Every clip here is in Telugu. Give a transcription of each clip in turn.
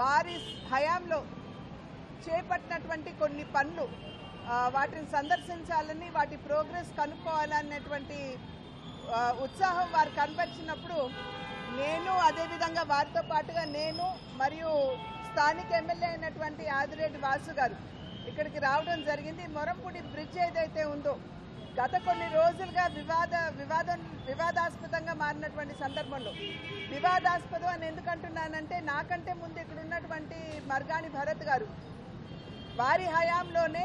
వారి హయాంలో చేపట్టినటువంటి కొన్ని పనులు వాటిని సందర్శించాలని వాటి ప్రోగ్రెస్ కనుక్కోవాలనేటువంటి ఉత్సాహం వారు కనబరిచినప్పుడు నేను అదేవిధంగా వారితో పాటుగా నేను మరియు స్థానిక ఎమ్మెల్యే అయినటువంటి ఆదిరెడ్డి వాసు గారు ఇక్కడికి రావడం జరిగింది. మొరంపూడి బ్రిడ్జ్ ఏదైతే ఉందో గత కొన్ని రోజులుగా వివాదాస్పదంగా మారినటువంటి సందర్భంలో, వివాదాస్పదం అని ఎందుకంటున్నానంటే నాకంటే ముందు ఇక్కడ ఉన్నటువంటి మర్గాని భరత్ గారు వారి హయాంలోనే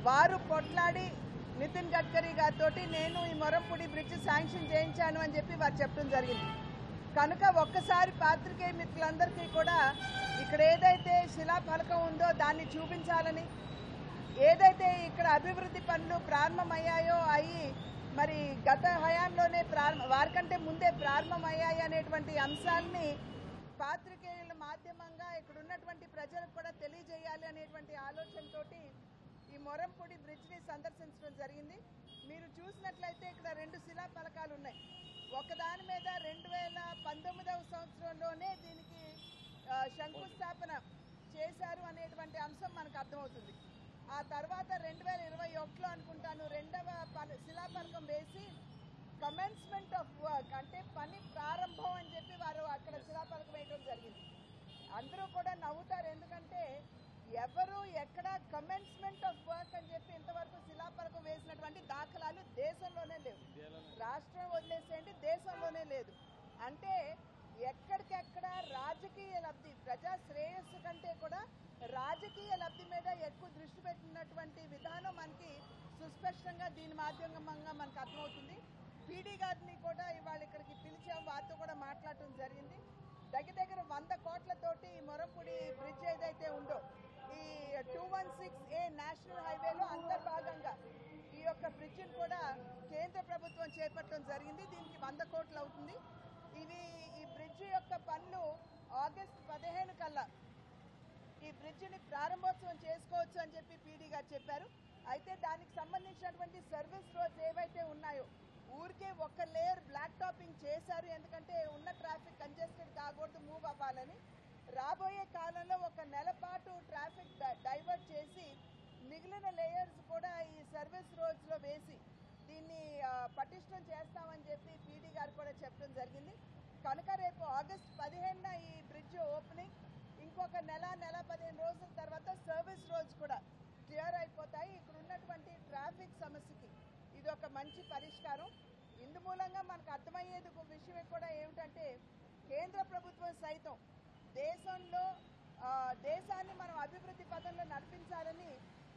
వారు కొట్లాడి నితిన్ గడ్కరీ గారితో నేను ఈ మొరంపూడి బ్రిడ్జ్ శాంక్షన్ చేయించాను అని చెప్పి వారు చెప్పడం జరిగింది. కనుక ఒక్కసారి పాత్రికేయ మిత్రులందరికీ కూడా ఇక్కడ ఏదైతే శిలాఫలకం ఉందో దాన్ని చూపించాలని, ఏదైతే ఇక్కడ అభివృద్ధి పనులు ప్రారంభమయ్యాయో అయ్యి మరి గత హయాంలోనే వారికంటే ముందే ప్రారంభమయ్యాయి అనేటువంటి అంశాన్ని పాత్రికేయుల మాధ్యమంగా ఇక్కడ ఉన్నటువంటి ప్రజలకు కూడా తెలియజేయాలి అనేటువంటి ఆలోచనతోటి ఈ మొరంపూడి బ్రిడ్జ్ని సందర్శించడం జరిగింది. మీరు చూసినట్లయితే ఇక్కడ 2 శిలాఫలకాలు ఉన్నాయి. ఒకదాని మీద 2019వ సంవత్సరంలోనే దీనికి శంకుస్థాపన చేశారు అనేటువంటి అంశం మనకు అర్థమవుతుంది. ఆ తర్వాత 2021లో అనుకుంటాను రెండవ శిలాఫలకం వేసి కమెన్స్మెంట్ ఆఫ్ వర్క్ అంటే పని ప్రారంభం అని చెప్పి వారు అక్కడ శిలాఫలకం వేయడం జరిగింది. అందరూ కూడా నవ్వుతారు, ఎందుకంటే ఎవరు ఎక్కడ కమెన్స్మెంట్ ఆఫ్ వర్క్ అని చెప్పి ఇంతవరకు శిలాఫలకం వేసినటువంటి దాఖలాలు దేశంలోనే లేవు. రాష్ట్రం వదిలేసేయండి, దేశంలోనే లేదు. అంటే ఎక్కడికెక్కడ రాజకీయ లబ్ధి, ప్రజా శ్రేయస్సు కంటే కూడా రాజకీయ లబ్ధి మీద ఎక్కువ దృష్టి పెట్టినటువంటి విధానం మనకి సుస్పష్టంగా దీని మాధ్యమంగా మనకు అర్థమవుతుంది. పీడీ గారిని కూడా ఇవాళ ఇక్కడికి పిలిచాం, వారితో కూడా మాట్లాడటం జరిగింది. దగ్గర 100 కోట్లతోటి ఈ మొరంపూడి బ్రిడ్జ్ ఏదైతే ఉందో ఈ 216A నేషనల్ హైవేలో అంతర్భాగంగా ఈ యొక్క బ్రిడ్జ్ని కూడా కేంద్ర ప్రభుత్వం చేపట్టడం జరిగింది. దీనికి 100 కోట్లు అవుతుంది. ఈ బ్రిడ్జ్ యొక్క పనులు ఆగస్టు 15 కల్లా ఈ బ్రిడ్జిని ప్రారంభోత్సవం చేసుకోవచ్చు అని చెప్పి పీడీ గారు చెప్పారు. అయితే దానికి సంబంధించినటువంటి సర్వీస్ రోడ్స్ ఏవైతే ఉన్నాయో ఊరికే ఒక లేయర్ బ్లాక్ టాపింగ్ చేశారు, ఎందుకంటే ఉన్న ట్రాఫిక్ కంజెస్టెడ్ కాకూడదు, మూవ్ అవ్వాలని. రాబోయే కాలంలో ఒక నెల పాటు ట్రాఫిక్ డైవర్ట్ చేసి మిగిలిన లేయర్స్ కూడా ఈ సర్వీస్ రోడ్స్లో వేసి దీన్ని పటిష్టం చేస్తామని చెప్పి పీడీ గారు కూడా చెప్పడం జరిగింది. కనుక రేపు ఆగస్టు 15న ఈ బ్రిడ్జ్ ఓపెనింగ్, ఇంకొక నెల 15 రోజుల తర్వాత సర్వీస్ రోడ్స్ కూడా క్లియర్ అయిపోతాయి. ఇక్కడ ఉన్నటువంటి ట్రాఫిక్ సమస్యకి ఇది ఒక మంచి పరిష్కారం. ఇందు మూలంగా మనకు అర్థమయ్యేది విషయం కూడా ఏమిటంటే కేంద్ర ప్రభుత్వం సైతం దేశాన్ని మనం అభివృద్ధి పథంలో నడిపించాలని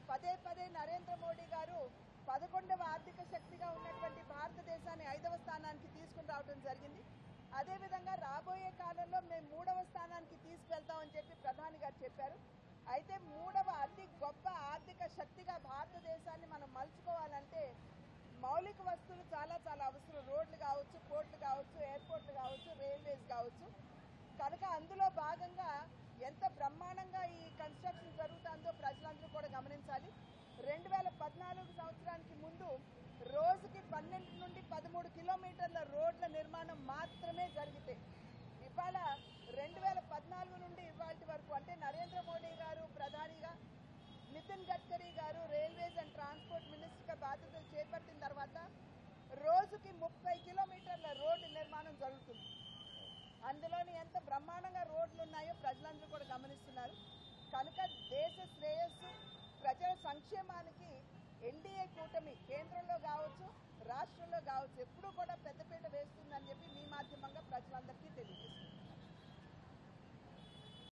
పదే నరేంద్ర మోడీ గారు 11వ ఆర్థిక శక్తిగా ఉన్నటువంటి భారతదేశాన్ని 5వ స్థానానికి తీసుకుని రావడం జరిగింది. అదేవిధంగా రాబోయే కాలంలో మేము 3వ స్థానానికి తీసుకెళ్తామని చెప్పి ప్రధాని గారు చెప్పారు. అయితే 3వ అతి గొప్ప ఆర్థిక శక్తిగా భారతదేశాన్ని మనం మలుచుకోవాలంటే మౌలిక వస్తువులు చాలా అవసరం. రోడ్లు కావచ్చు, పోర్ట్లు కావచ్చు, ఎయిర్పోర్ట్లు కావచ్చు, రైల్వేస్ కావచ్చు. కనుక అందులో భాగంగా ఎంత బ్రహ్మాండంగా ఈ కన్స్ట్రక్షన్ జరుగుతుందో ప్రజలందరూ కూడా గమనించాలి. 2014 సంవత్సరానికి ముందు రోజుకి 12 నుండి 13 కిలోమీటర్ల రోడ్ల నిర్మాణం మాత్రమే జరిగితే ఇవాళ 2014 నుండి ఇవాళ వరకు అంటే నరేంద్ర మోడీ గారు ప్రధానిగా, నితిన్ గడ్కరీ గారు రైల్వేస్ అండ్ ట్రాన్స్పోర్ట్ మినిస్టర్గా బాధ్యతలు చేపట్టిన తర్వాత రోజుకి 30 కిలోమీటర్ల రోడ్డు నిర్మాణం జరుగుతుంది. అందులోని ఎంత బ్రహ్మాండంగా రోడ్లు ఉన్నాయో ప్రజలందరూ కూడా గమనిస్తున్నారు. కనుక దేశ శ్రేయస్సు, ప్రజల సంక్షేమానికి ఎన్డీఏ కూటమి కేంద్రంలో కావచ్చు, రాష్ట్రంలో కావచ్చు ఎప్పుడూ కూడా పెద్దపీట వేస్తుందని చెప్పి మీ మాధ్యమంగా ప్రజలందరికీ తెలియజేస్తుంది.